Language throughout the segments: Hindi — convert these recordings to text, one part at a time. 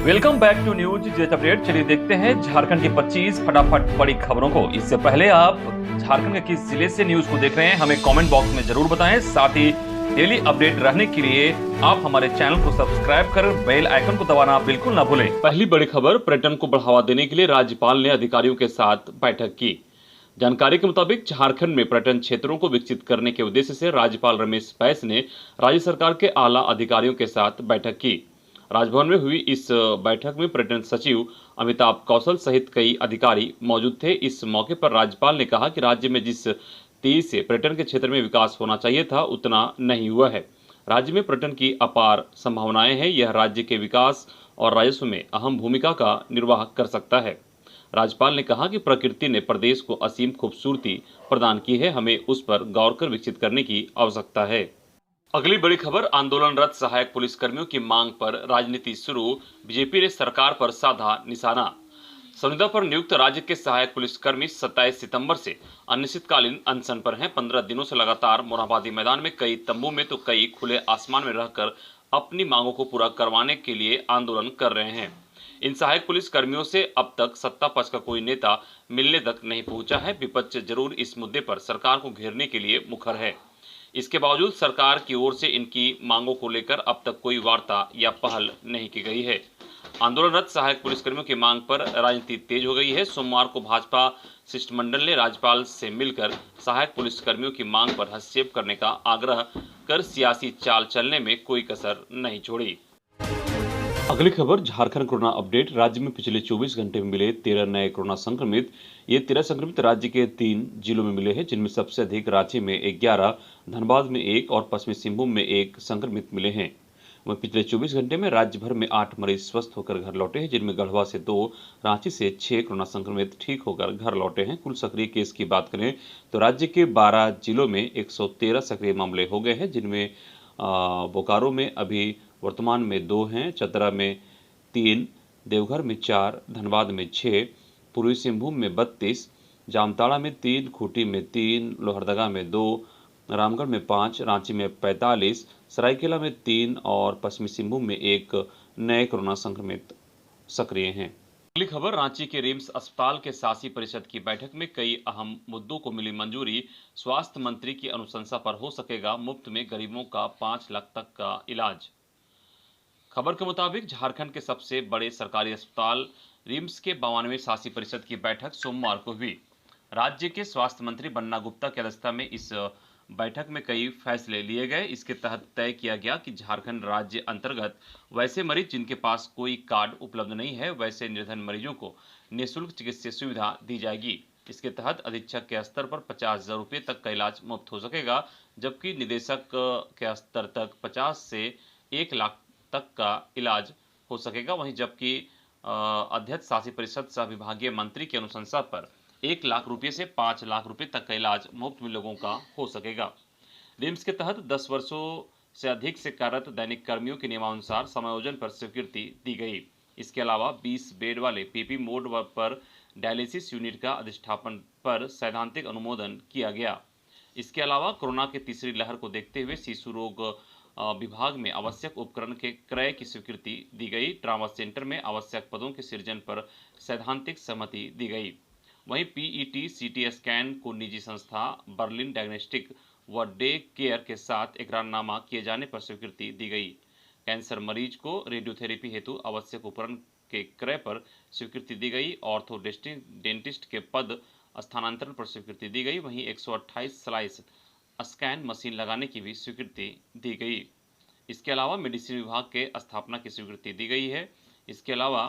Welcome back to News Jet update. चलिए देखते हैं झारखंड की 25 फटाफट बड़ी खबरों को। इससे पहले आप झारखंड के किस जिले से न्यूज को देख रहे हैं हमें कमेंट बॉक्स में जरूर बताएं। साथ ही डेली अपडेट रहने के लिए आप हमारे चैनल को सब्सक्राइब कर बेल आइकन को दबाना बिल्कुल ना भूलें। पहली बड़ी खबर, पर्यटन को बढ़ावा देने के लिए राज्यपाल ने अधिकारियों के साथ बैठक की। जानकारी के मुताबिक झारखंड में पर्यटन क्षेत्रों को विकसित करने के उद्देश्य से राज्यपाल रमेश बैस ने राज्य सरकार के आला अधिकारियों के साथ बैठक की। राजभवन में हुई इस बैठक में पर्यटन सचिव अमिताभ कौशल सहित कई अधिकारी मौजूद थे। इस मौके पर राज्यपाल ने कहा कि राज्य में जिस तेजी से पर्यटन के क्षेत्र में विकास होना चाहिए था उतना नहीं हुआ है। राज्य में पर्यटन की अपार संभावनाएं हैं। यह राज्य के विकास और राजस्व में अहम भूमिका का निर्वाह कर सकता है। राज्यपाल ने कहा कि प्रकृति ने प्रदेश को असीम खूबसूरती प्रदान की है, हमें उस पर गौर कर विकसित करने की आवश्यकता है। अगली बड़ी खबर, आंदोलनरत सहायक पुलिसकर्मियों की मांग पर राजनीति शुरू, बीजेपी ने सरकार पर साधा निशाना। संविदा पर नियुक्त राज्य के सहायक पुलिसकर्मी 27 सितंबर से अनिश्चितकालीन अनशन पर हैं। 15 दिनों से लगातार मोरहाबादी मैदान में, कई तंबू में तो कई खुले आसमान में रहकर अपनी मांगों को पूरा करवाने के लिए आंदोलन कर रहे हैं। इन सहायक पुलिस कर्मियों से अब तक सत्ता पक्ष का कोई नेता मिलने तक नहीं पहुंचा है। विपक्ष जरूर इस मुद्दे पर सरकार को घेरने के लिए मुखर है। इसके बावजूद सरकार की ओर से इनकी मांगों को लेकर अब तक कोई वार्ता या पहल नहीं की गई है। आंदोलनरत सहायक पुलिसकर्मियों की मांग पर राजनीति तेज हो गई है। सोमवार को भाजपा शिष्टमंडल ने राज्यपाल से मिलकर सहायक पुलिसकर्मियों की मांग पर हस्तक्षेप करने का आग्रह कर सियासी चाल चलने में कोई कसर नहीं छोड़ी। अगली खबर, झारखंड कोरोना अपडेट। राज्य में पिछले 24 घंटे में मिले 13 नए कोरोना संक्रमित। ये 13 संक्रमित राज्य के 3 जिलों में मिले हैं, जिनमें सबसे अधिक रांची में 11, धनबाद में 1 और पश्चिमी सिंहभूम में 1 संक्रमित मिले हैं। वहीं पिछले 24 घंटे में राज्य भर में 8 मरीज स्वस्थ होकर घर लौटे हैं, जिनमें गढ़वा से 2, रांची से 6 कोरोना संक्रमित ठीक होकर घर लौटे हैं। कुल सक्रिय केस की बात करें तो राज्य के 12 जिलों में 113 सक्रिय मामले हो गए हैं, जिनमें बोकारो में अभी वर्तमान में 2 हैं, चतरा में 3, देवघर में 4, धनबाद में 6, पूर्वी सिंहभूम में 32, जामताड़ा में 3, खूंटी में 3, लोहरदगा में 2, रामगढ़ में 5, रांची में 45, सरायकेला में 3 और पश्चिमी सिंहभूम में 1 नए कोरोना संक्रमित सक्रिय हैं। अगली खबर, रांची के रिम्स अस्पताल के शासी परिषद की बैठक में कई अहम मुद्दों को मिली मंजूरी। स्वास्थ्य मंत्री की अनुशंसा पर हो सकेगा मुफ्त में गरीबों का 5 लाख तक का इलाज। खबर के मुताबिक झारखंड के सबसे बड़े सरकारी अस्पताल रिम्स के 92वें शासी परिषद की बैठक सोमवार को हुई। राज्य के स्वास्थ्य मंत्री बन्ना गुप्ता की अध्यक्षता में इस बैठक में कई फैसले लिए गए। इसके तहत तय किया गया कि झारखंड राज्य अंतर्गत वैसे मरीज जिनके पास कोई कार्ड उपलब्ध नहीं है, वैसे निर्धन मरीजों को निःशुल्क चिकित्सा सुविधा दी जाएगी। इसके तहत अधीक्षक के स्तर पर 50,000 रुपये तक का इलाज मुफ्त हो सकेगा, जबकि निदेशक के स्तर तक 50 से 1 लाख तक का इलाज हो सकेगा। वहीं जबकि अध्यक्ष शासी परिषद सह विभागीय मंत्री की अनुशंसा पर 1 लाख रुपये से 5 लाख रुपये तक का इलाज मुफ्त में लोगों का हो सकेगा। रिम्स के तहत 10 वर्षों से अधिक से कार्यरत दैनिक कर्मियों के नियमानुसार समायोजन पर स्वीकृति दी गई। इसके अलावा 20 बेड वाले पीपी मोड पर डायलिसिस यूनिट का अधिष्ठापन पर सैद्धांतिक अनुमोदन किया गया। इसके अलावा कोरोना की तीसरी लहर को देखते हुए शिशु रोग विभाग में आवश्यक उपकरण के क्रय की स्वीकृति दी गई। ट्रामा सेंटर में आवश्यक पदों के सृजन पर सैद्धांतिक सहमति दी गई। वहीं पीईटी सीटी स्कैन को निजी संस्था बर्लिन डायग्नोस्टिक व डे केयर के साथ इकरारनामा किए जाने पर स्वीकृति दी गई। कैंसर मरीज को रेडियोथेरेपी हेतु आवश्यक उपकरण के क्रय पर स्वीकृति दी गई। ऑर्थो डेंटिस्ट के पद स्थानांतरण पर स्वीकृति दी गई। वहीं 128 स्लाइस स्कैन मशीन लगाने की भी स्वीकृति दी गई। इसके अलावा मेडिसिन विभाग के स्थापना की स्वीकृति दी गई है। इसके अलावा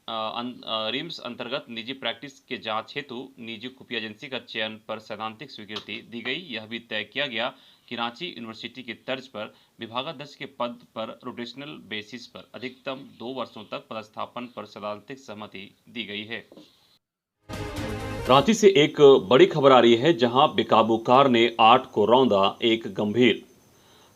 रिम्स अंतर्गत निजी प्रैक्टिस के जांच हेतु निजी खुफिया एजेंसी का चयन पर सैद्धांतिक स्वीकृति दी गई। यह भी तय किया गया कि रांची यूनिवर्सिटी की तर्ज पर विभागाध्यक्ष के पद पर रोटेशनल बेसिस पर अधिकतम 2 वर्षों तक पदस्थापन पर सैद्धांतिक सहमति दी गई है। रांची से एक बड़ी खबर आ रही है, जहां बेकाबू कार ने 8 को रौंदा, एक गंभीर।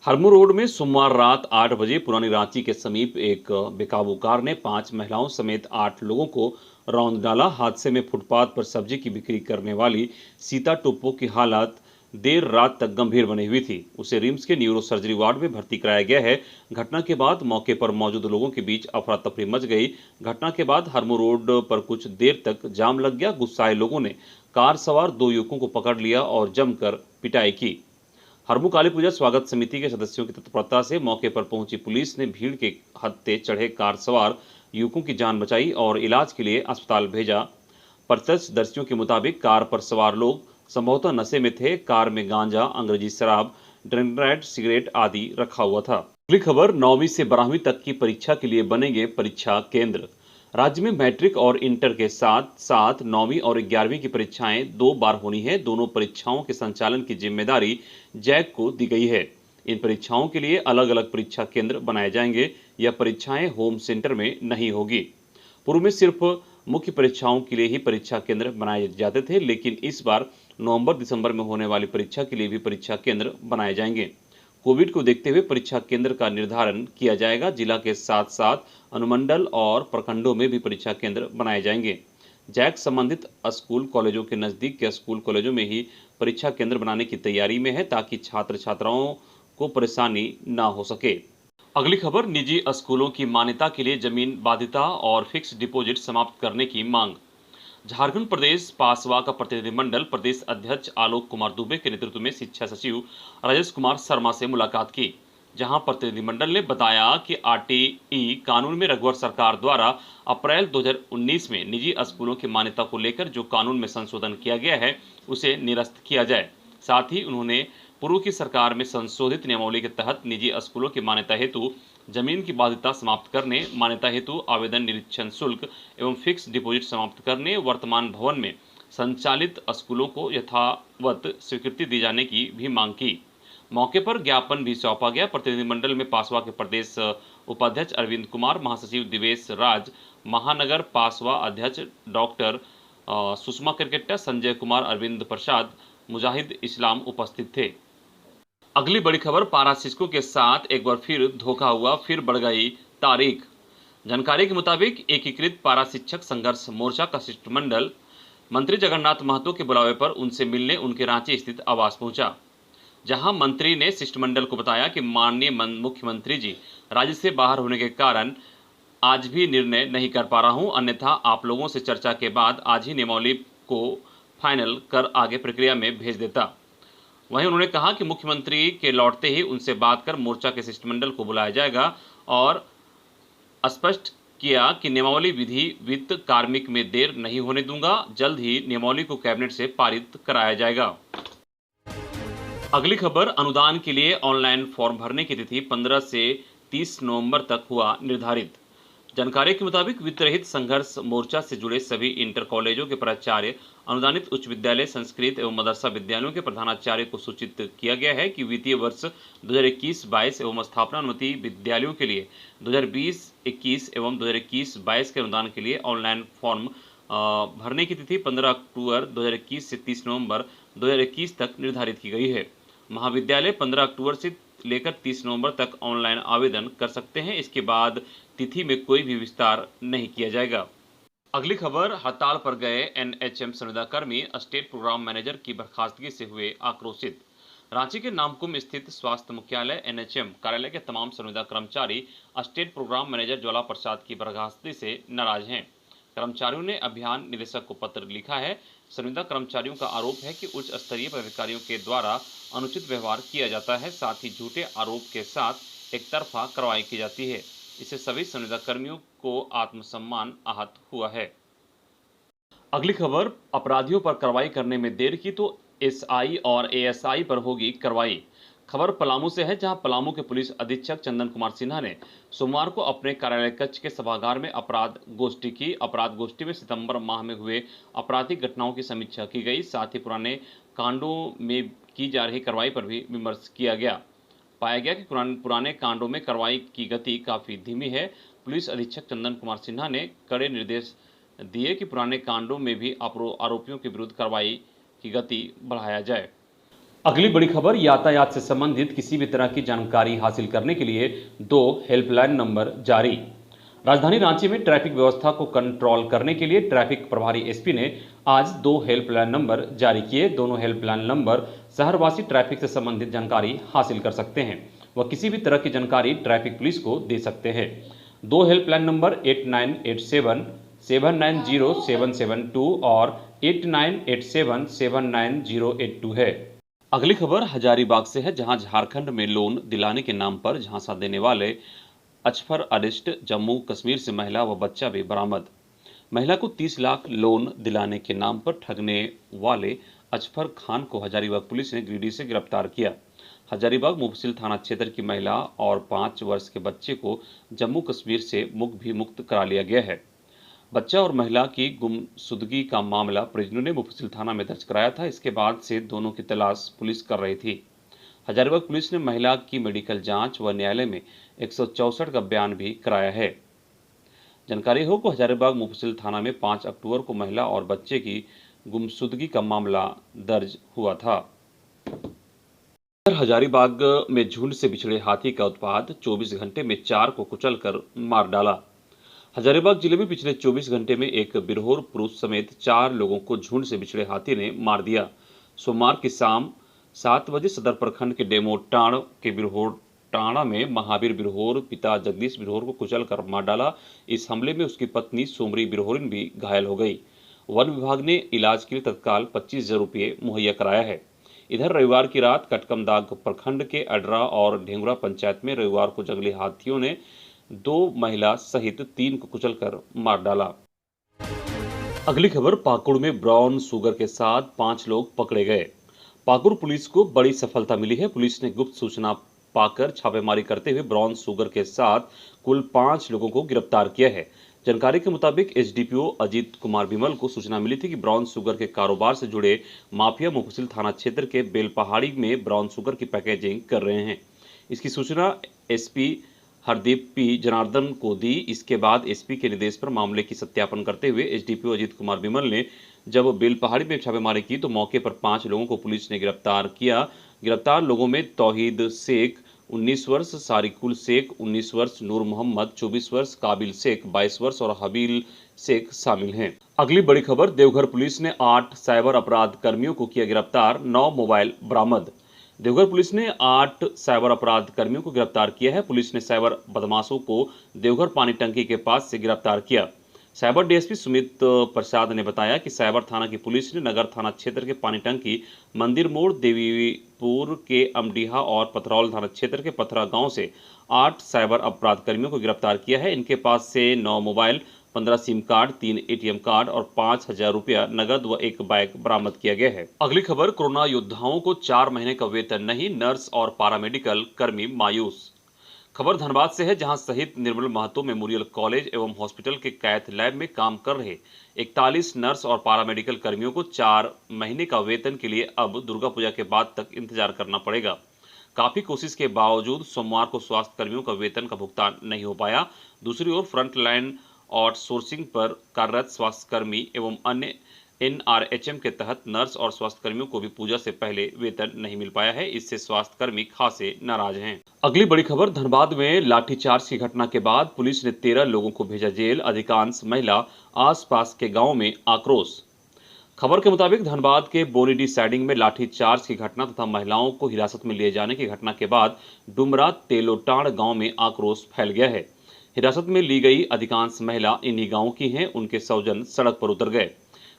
हरमू रोड में सोमवार रात 8 बजे पुरानी रांची के समीप एक बेकाबू कार ने 5 महिलाओं समेत 8 लोगों को रौंद डाला। हादसे में फुटपाथ पर सब्जी की बिक्री करने वाली सीता टोप्पो की हालत देर रात तक गंभीर बनी हुई थी। उसे रिम्स के न्यूरो सर्जरी वार्ड में भर्ती कराया गया है। घटना के बाद मौके पर मौजूद लोगों के बीच अफरा तफरी मच गई। घटना के बाद हरमू रोड पर कुछ देर तक जाम लग गया। गुस्साए लोगों ने कार सवार 2 युवकों को पकड़ लिया और जमकर पिटाई की। हरमू काली पूजा स्वागत समिति के सदस्यों की तत्परता से मौके पर पहुंची पुलिस ने भीड़ के हत्थे चढ़े कार सवार युवकों की जान बचाई और इलाज के लिए अस्पताल भेजा। प्रत्यक्षदर्शियों के मुताबिक कार पर सवार लोग संभवतः नशे में थे। कार में गांजा, अंग्रेजी शराब, ड्रिंक, सिगरेट आदि रखा हुआ था। अगली खबर, 9वीं से 12वीं तक की परीक्षा के लिए बनेंगे परीक्षा केंद्र। राज्य में मैट्रिक और इंटर के साथ साथ 9वीं और 11वीं की परीक्षाएं 2 बार होनी है। दोनों परीक्षाओं के संचालन की जिम्मेदारी जैक को दी गई है। इन परीक्षाओं के लिए अलग अलग परीक्षा केंद्र बनाए जाएंगे। यह परीक्षाएं होम सेंटर में नहीं होगी। पूर्व में सिर्फ मुख्य परीक्षाओं के लिए ही परीक्षा केंद्र बनाए जाते थे, लेकिन इस बार नवंबर-दिसंबर में होने वाली परीक्षा के लिए भी परीक्षा केंद्र बनाए जाएंगे। कोविड को देखते हुए परीक्षा केंद्र का निर्धारण किया जाएगा। जिला के साथ साथ अनुमंडल और प्रखंडों में भी परीक्षा केंद्र बनाए जाएंगे। जैक संबंधित स्कूल कॉलेजों के नजदीक के स्कूल कॉलेजों में ही परीक्षा केंद्र बनाने की तैयारी में है, ताकि छात्र छात्राओं को परेशानी ना हो सके। अगली खबर, निजी स्कूलों की मान्यता के लिए जमीन बाध्यता और फिक्स डिपॉजिट समाप्त करने की मांग। झारखंड प्रदेश पासवा का प्रतिनिधिमंडल प्रदेश अध्यक्ष आलोक कुमार दुबे के नेतृत्व में शिक्षा सचिव राजेश कुमार शर्मा से मुलाकात की, जहां प्रतिनिधिमंडल ने बताया कि आरटीई कानून में रघुवर सरकार द्वारा अप्रैल 2019 में निजी स्कूलों की मान्यता को लेकर जो कानून में संशोधन किया गया है उसे निरस्त किया जाए। साथ ही उन्होंने पूर्व की सरकार में संशोधित नियमावली के तहत निजी स्कूलों की मान्यता हेतु जमीन की बाध्यता समाप्त करने, मान्यता हेतु आवेदन निरीक्षण शुल्क एवं फिक्स डिपॉजिट समाप्त करने, वर्तमान भवन में संचालित स्कूलों को यथावत स्वीकृति दी जाने की भी मांग की। मौके पर ज्ञापन भी सौंपा गया। प्रतिनिधिमंडल में पासवा के प्रदेश उपाध्यक्ष अरविंद कुमार, महासचिव दिवेश राज, महानगर पासवा अध्यक्ष डॉक्टर सुषमा क्रिकेटा, संजय कुमार, अरविंद प्रसाद, मुजाहिद इस्लाम उपस्थित थे। अगली बड़ी खबर, पारा शिक्षकों के साथ एक बार फिर धोखा हुआ, फिर बढ़ गई तारीख। जानकारी के मुताबिक एकीकृत पारा शिक्षक संघर्ष मोर्चा का शिष्टमंडल मंत्री जगन्नाथ महतो के बुलावे पर उनसे मिलने उनके रांची स्थित आवास पहुंचा, जहां मंत्री ने शिष्टमंडल को बताया कि माननीय मुख्यमंत्री जी राज्य से बाहर होने के कारण आज भी निर्णय नहीं कर पा रहा हूं, अन्यथा आप लोगों से चर्चा के बाद आज ही नियमावली को फाइनल कर आगे प्रक्रिया में भेज देता। वहीं उन्होंने कहा कि मुख्यमंत्री के लौटते ही उनसे बात कर मोर्चा के शिष्टमंडल को बुलाया जाएगा और स्पष्ट किया कि नियमावली विधि वित्त कार्मिक में देर नहीं होने दूंगा। जल्द ही नियमावली को कैबिनेट से पारित कराया जाएगा। अगली खबर, अनुदान के लिए ऑनलाइन फॉर्म भरने की तिथि 15 से 30 नवंबर तक हुआ निर्धारित। जानकारी के मुताबिक वित्त रहित संघर्ष मोर्चा से जुड़े सभी इंटर कॉलेजों के प्राचार्य, अनुदानित उच्च विद्यालय, संस्कृत एवं मदरसा विद्यालयों के प्रधानाचार्य को सूचित किया गया है कि वित्तीय वर्ष 2021-22 एवं स्थापना अनुमति विद्यालयों के लिए 2020-21 एवं 2021-22 के अनुदान के लिए ऑनलाइन फॉर्म भरने की तिथि 15 अक्टूबर 2021 से 30 नवंबर 2021 तक निर्धारित की गई है। महाविद्यालय 15 अक्टूबर से लेकर 30 नवंबर तक ऑनलाइन आवेदन कर सकते हैं। इसके बाद तिथि में कोई भी विस्तार नहीं किया जाएगा। अगली खबर, हड़ताल पर गए एनएचएम संविदाकर्मी स्टेट प्रोग्राम मैनेजर की बर्खास्तगी से हुए आक्रोशित। रांची के नामकुम स्थित स्वास्थ्य मुख्यालय एनएचएम कार्यालय के तमाम संविदा कर्मचारी state programme manager Jwala Prasad की बर्खास्तगी से नाराज हैं। कर्मचारियों ने अभियान निदेशक को पत्र लिखा है। संविदा कर्मचारियों का आरोप है कि उच्च स्तरीय पदाधिकारियों के द्वारा अनुचित व्यवहार किया जाता है, साथ ही झूठे आरोप के साथ एक तरफा कार्रवाई की जाती है। इससे सभी संविदा कर्मियों को आत्मसम्मान आहत हुआ है। अगली खबर, अपराधियों पर कार्रवाई करने में देर की तो एसआई और एएसआई पर होगी कार्रवाई। खबर पलामू से है, जहां पलामू के पुलिस अधीक्षक चंदन कुमार सिन्हा ने सोमवार को अपने कार्यालय कक्ष के सभागार में अपराध गोष्ठी की। अपराध गोष्ठी में सितंबर माह में हुए आपराधिक घटनाओं की समीक्षा की गई, साथ ही पुराने कांडों में की जा रही कार्रवाई पर भी विमर्श किया गया। पाया गया कि पुराने कांडों में कार्रवाई की गति काफ़ी धीमी है। पुलिस अधीक्षक चंदन कुमार सिन्हा ने कड़े निर्देश दिए कि पुराने कांडों में भी आरोपियों के विरुद्ध कार्रवाई की गति बढ़ाया जाए। अगली बड़ी खबर, यातायात से संबंधित किसी भी तरह की जानकारी हासिल करने के लिए 2 हेल्पलाइन नंबर जारी। राजधानी रांची में ट्रैफिक व्यवस्था को कंट्रोल करने के लिए ट्रैफिक प्रभारी एसपी ने आज 2 हेल्पलाइन नंबर जारी किए। दोनों हेल्पलाइन नंबर शहरवासी ट्रैफिक से संबंधित जानकारी हासिल कर सकते हैं। वह किसी भी तरह की जानकारी ट्रैफिक पुलिस को दे सकते हैं। 2 हेल्पलाइन नंबर 8987 790 772 और 8987 790 है। अगली खबर हजारीबाग से है, जहां झारखंड में लोन दिलाने के नाम पर झांसा देने वाले अजफर अरेस्ट। जम्मू कश्मीर से महिला व बच्चा भी बरामद। महिला को 30 लाख लोन दिलाने के नाम पर ठगने वाले अजफर खान को हजारीबाग पुलिस ने गिरिडीह से गिरफ्तार किया। हजारीबाग मुफस्सिल थाना क्षेत्र की महिला और 5 वर्ष के बच्चे को जम्मू कश्मीर से मुक्त करा लिया गया है। बच्चा और महिला की गुमशुदगी का मामला परिजनों ने मुफस्सिल थाना में दर्ज कराया था। इसके बाद से दोनों की तलाश पुलिस कर रही थी। हजारीबाग पुलिस ने महिला की मेडिकल जांच व न्यायालय में 164 का बयान भी कराया है। जानकारी हो को हजारीबाग मुफस्सिल थाना में 5 अक्टूबर को महिला और बच्चे की गुमशुदगी का मामला दर्ज हुआ था। हजारीबाग में झुंड से बिछड़े हाथी का उत्पात, 24 घंटे में 4 को कुचलकर मार डाला। हजारीबाग जिले में पिछले 24 घंटे में एक बिरहोर पुरुष समेत 4 लोगों को झुंड से बिछड़े हाथी ने मार दिया। सोमवार की शाम 7 बजे सदर प्रखंड के डेमो टाण के बिरहोर टाणा में महावीर बिरहोर पिता जगदीश बिरहोर को कुचलकर मार डाला। इस हमले में उसकी पत्नी सोमरी बिरहोरिन भी घायल हो गई। वन विभाग ने इलाज के लिए तत्काल 25,000 रुपये मुहैया कराया है। इधर रविवार की रात कटकमदाग प्रखंड के अडरा और ढेंगुरा पंचायत में रविवार को जंगली हाथियों ने 2 महिला सहित 3 को कुचलकर मार डाला। अगली खबर पाकुड़ में ब्राउन शुगर के साथ 5 लोग पकड़े गए। पाकुड़ पुलिस को बड़ी सफलता मिली है। पुलिस ने गुप्त सूचना पाकर छापेमारी करते हुए ब्राउन शुगर के साथ कुल 5 लोगों को गिरफ्तार किया है। जानकारी के मुताबिक एसडीपीओ अजीत कुमार विमल को सूचना मिली थी कि ब्राउन शुगर के कारोबार से जुड़े माफिया मुफस्सिल थाना क्षेत्र के बेलपहाड़ी में ब्राउन शुगर की पैकेजिंग कर रहे हैं। इसकी सूचना एसपी हरदीप पी जनार्दन को दी। इसके बाद एसपी के निर्देश पर मामले की सत्यापन करते हुए एसडीपीओ अजीत कुमार विमल ने जब बेलपहाड़ी में छापेमारी की तो मौके पर 5 लोगों को पुलिस ने गिरफ्तार किया। गिरफ्तार लोगों में तौहीद शेख 19 वर्ष, सारिकुल शेख 19 वर्ष, नूर मोहम्मद 24 वर्ष, काबिल शेख 22 वर्ष और हबील शेख शामिल हैं। अगली बड़ी खबर, देवघर पुलिस ने 8 साइबर अपराध कर्मियों को किया गिरफ्तार, 9 मोबाइल बरामद। देवघर पुलिस ने 8 साइबर अपराध कर्मियों को गिरफ्तार किया है। पुलिस ने साइबर बदमाशों को देवघर पानी टंकी के पास से गिरफ्तार किया। साइबर डीएसपी सुमित प्रसाद ने बताया कि साइबर थाना की पुलिस ने नगर थाना क्षेत्र के पानी टंकी, मंदिर मोड़, देवीपुर के अमडीहा और पथरौल थाना क्षेत्र के पथरा गांव से 8 साइबर अपराध कर्मियों को गिरफ्तार किया है। इनके पास से 9 mobile, 15 SIM card, 3 ATM card और 5,000 रुपया नगद व एक बाइक बरामद किया गया है। अगली खबर, कोरोना योद्धाओं को 4 महीने का वेतन नहीं, नर्स और पैरामेडिकल कर्मी मायूस। खबर धनबाद से है, जहां शहीद निर्मल महतो मेमोरियल कॉलेज एवं हॉस्पिटल के कैथ लैब में काम कर रहे 41 नर्स और पैरामेडिकल कर्मियों को 4 महीने का वेतन के लिए अब दुर्गा पूजा के बाद तक इंतजार करना पड़ेगा। काफी कोशिश के बावजूद सोमवार को स्वास्थ्य कर्मियों का वेतन का भुगतान नहीं हो पाया। दूसरी ओर फ्रंट लाइन आउटसोर्सिंग पर कार्यरत स्वास्थ्यकर्मी एवं अन्य एनआरएचएम के तहत नर्स और स्वास्थ्यकर्मियों को भी पूजा से पहले वेतन नहीं मिल पाया है। इससे स्वास्थ्यकर्मी खासे नाराज हैं। अगली बड़ी खबर, धनबाद में लाठीचार्ज की घटना के बाद पुलिस ने 13 लोगों को भेजा जेल, अधिकांश महिला, आसपास के गांव में आक्रोश। खबर के मुताबिक धनबाद के बोनीडी साइडिंग में लाठीचार्ज की घटना तथा महिलाओं को हिरासत में लिए जाने की घटना के बाद डुमरा तेलोटाण गांव में आक्रोश फैल गया है। हिरासत में ली गई अधिकांश महिला इन्हीं गांव की हैं। उनके स्वजन सड़क पर उतर गए।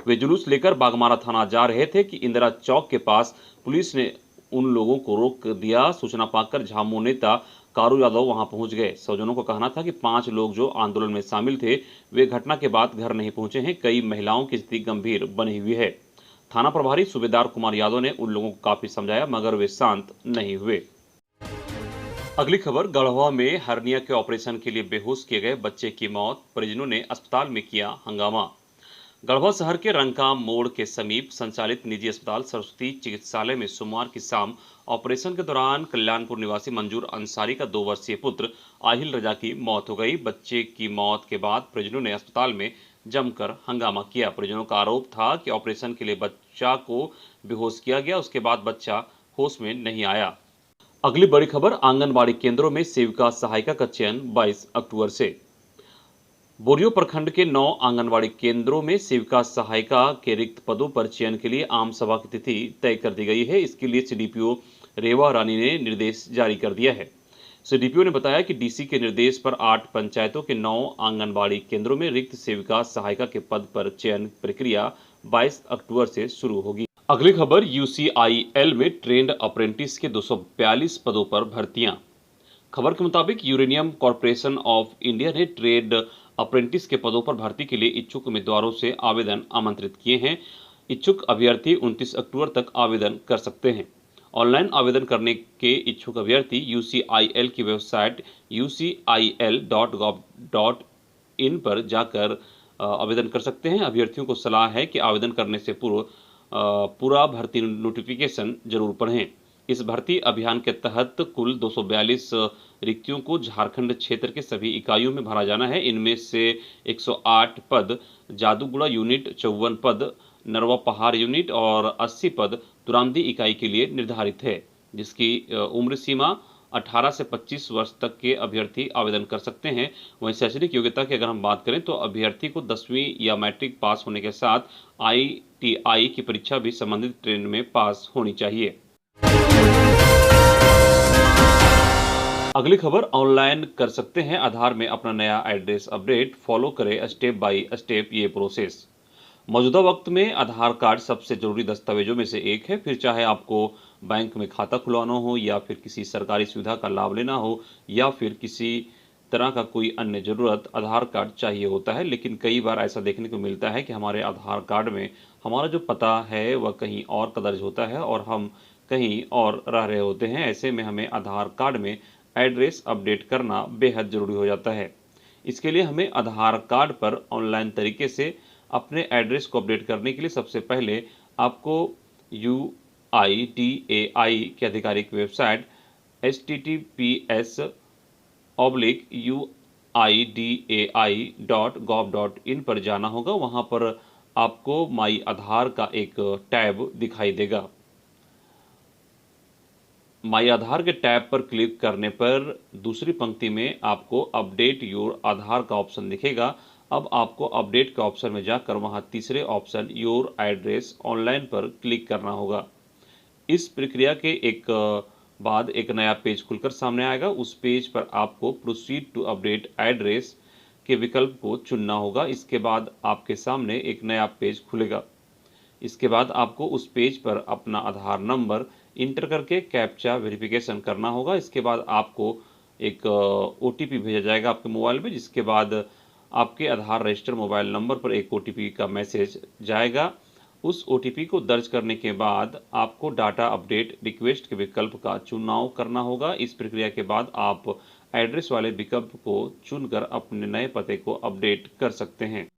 वे जुलूस लेकर बागमारा थाना जा रहे थे कि इंदिरा चौक के पास पुलिस ने उन लोगों को रोक दिया। सूचना पाकर झामू नेता कारू यादव वहां पहुंच गए। स्वजनों का कहना था कि 5 लोग जो आंदोलन में शामिल थे वे घटना के बाद घर नहीं पहुंचे हैं। कई महिलाओं की स्थिति गंभीर बनी हुई है। थाना प्रभारी सूबेदार कुमार यादव ने उन लोगों को काफी समझाया मगर वे शांत नहीं हुए। अगली खबर, गढ़वा में हर्निया के ऑपरेशन के लिए बेहोश किए गए बच्चे की मौत, परिजनों ने अस्पताल में किया हंगामा। गढ़वा शहर के रंका मोड़ के समीप संचालित निजी अस्पताल सरस्वती चिकित्सालय में सोमवार की शाम ऑपरेशन के दौरान कल्याणपुर निवासी मंजूर अंसारी का 2 वर्षीय पुत्र आहिल रजा की मौत हो गई। बच्चे की मौत के बाद परिजनों ने अस्पताल में जमकर हंगामा किया। परिजनों का आरोप था कि ऑपरेशन के लिए बच्चा को बेहोश किया गया, उसके बाद बच्चा होश में नहीं आया। अगली बड़ी खबर, आंगनबाड़ी केंद्रों में सेविका सहायिका का चयन 22 अक्टूबर से। बोरियो प्रखंड के 9 आंगनवाड़ी केंद्रों में सेविका सहायिका के रिक्त पदों पर चयन के लिए आम सभा की तिथि तय कर दी गई है। इसके लिए सीडीपीओ रेवा रानी ने निर्देश जारी कर दिया है। सीडीपीओ ने बताया कि डीसी के निर्देश पर 8 पंचायतों के 9 आंगनबाड़ी केंद्रों में रिक्त सेविका सहायिका के पद पर चयन प्रक्रिया 22 अक्टूबर से शुरू होगी। अगली खबर, यूसीआईएल में ट्रेंड अप्रेंटिस के 242 पदों पर भर्तियां। खबर के मुताबिक यूरेनियम कॉर्पोरेशन ऑफ इंडिया ने ट्रेड अप्रेंटिस के पदों पर भर्ती के लिए इच्छुक उम्मीदवारों से आवेदन आमंत्रित किए हैं। इच्छुक अभ्यर्थी 29 अक्टूबर तक आवेदन कर सकते हैं। ऑनलाइन आवेदन करने के इच्छुक अभ्यर्थी यूसीआईएल की वेबसाइट ucil.gov.in पर जाकर आवेदन कर सकते हैं। अभ्यर्थियों को सलाह है कि आवेदन करने से पूर्व पूरा भर्ती नोटिफिकेशन जरूर पढ़ें। इस भर्ती अभियान के तहत कुल 242 रिक्तियों को झारखंड क्षेत्र के सभी इकाइयों में भरा जाना है। इनमें से 108 पद जादूगुड़ा यूनिट, 54 पद नरवा पहाड़ यूनिट और 80 पद तुरांदी इकाई के लिए निर्धारित है, जिसकी उम्र सीमा 18 से 25 वर्ष तक के अभ्यर्थी आवेदन कर सकते हैं। वहीं शैक्षणिक योग्यता की अगर हम बात करें तो अभ्यर्थी को 10वीं या मैट्रिक पास होने के साथ ITI की परीक्षा भी संबंधित ट्रेड में पास होनी चाहिए। अगली खबर, ऑनलाइन कर सकते हैं आधार में अपना नया एड्रेस अपडेट, फॉलो करें स्टेप बाय स्टेप ये प्रोसेस। मौजूदा वक्त में आधार कार्ड सबसे जरूरी दस्तावेजों में से एक है। फिर चाहे आपको बैंक में खाता खुलवाना हो या फिर किसी सरकारी सुविधा का लाभ लेना हो या फिर किसी तरह का कोई अन्य जरूरत, आधार कार्ड चाहिए होता है। लेकिन कई बार ऐसा देखने को मिलता है कि हमारे आधार कार्ड में हमारा जो पता है वह कहीं और का दर्ज होता है और हम कहीं और रह रहे होते हैं। ऐसे में हमें आधार कार्ड में एड्रेस अपडेट करना बेहद ज़रूरी हो जाता है। इसके लिए हमें आधार कार्ड पर ऑनलाइन तरीके से अपने एड्रेस को अपडेट करने के लिए सबसे पहले आपको UIDAI की आधिकारिक वेबसाइट https://uidai.gov.in पर जाना होगा। वहां पर आपको माई आधार का एक टैब दिखाई देगा। माई आधार के टैब पर क्लिक करने पर दूसरी पंक्ति में आपको अपडेट योर आधार का ऑप्शन दिखेगा। अब आपको अपडेट के ऑप्शन में जाकर वहां तीसरे ऑप्शन योर एड्रेस ऑनलाइन पर क्लिक करना होगा। इस प्रक्रिया के बाद एक नया पेज खुलकर सामने आएगा। उस पेज पर आपको प्रोसीड टू अपडेट एड्रेस के विकल्प को चुनना होगा। इसके बाद आपके सामने एक नया पेज खुलेगा। इसके बाद आपको उस पेज पर अपना आधार नंबर इंटर करके कैप्चा वेरिफिकेशन करना होगा। इसके बाद आपको एक OTP भेजा जाएगा आपके मोबाइल में, जिसके बाद आपके आधार रजिस्टर मोबाइल नंबर पर एक OTP का मैसेज जाएगा। उस OTP को दर्ज करने के बाद आपको डाटा अपडेट रिक्वेस्ट के विकल्प का चुनाव करना होगा। इस प्रक्रिया के बाद आप एड्रेस वाले विकल्प को चुनकर अपने नए पते को अपडेट कर सकते हैं।